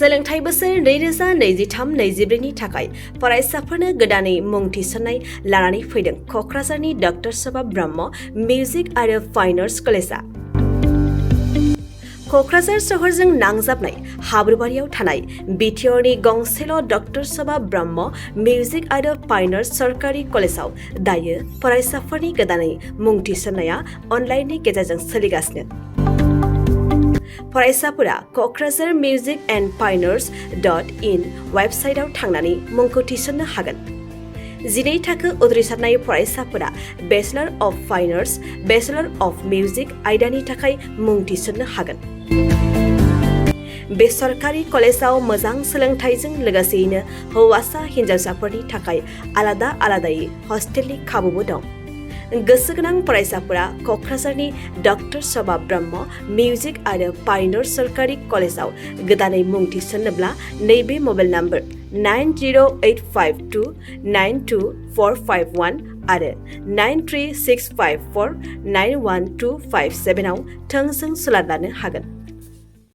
सोलोंथाइ बोसोर 2023-24 नि थाखाय फरायसाफोरनो गोदानै मुं थिसननाय लानानै फैदों क'क्राझारनि डक्टर सभा ब्रह्म मिउजिक आरो फाइन आर्ट्स कलेजआ। क'क्राझार सहरजों नांजाबनाय हाब्रुबारियाव थानाय बिटिआरनि गंसेल' डक्टर सभा ब्रह्म मिउजिक आरो फाइन आर्ट्स सरकारि कलेजआव दायो फरायसाफोरनि गोदानै मुं थिसननाया अनलाइननि गेजेरजों सोलिगासिनो। फरायसाफोरा क'क्राझार मिउजिक एन्ड फाइन आर्ट्स.in वेबसाइटआव थांनानै मुंखौ थिसननो हागोन। 12 थाखो उथ्रिसारनाय फरायसाफोरा bachelor of fine arts, bachelor of music आयदानि थाखाय मुं थिसननो हागोन। बे सरकारि कलेजआव मोजां सोलोंथाइजों लोगोसेयैनो हौवासा हिन्जावसाफोरनि थाखाय आलादा आलादायै हस्टेलनि खाबुबो दं। गोसो गोनां फरायसाफोरा क'क्राझारनि डक्टर सभा ब्रह्म मिउजिक आरो फाइन आर्ट्स सरकारि कलेजआव गोदानै मुं थिसन्नोब्ला नैबे मबाइल नम्बर 9085292451 आरो 9365491257 आव थोंजों सुलाद लानो हागोन।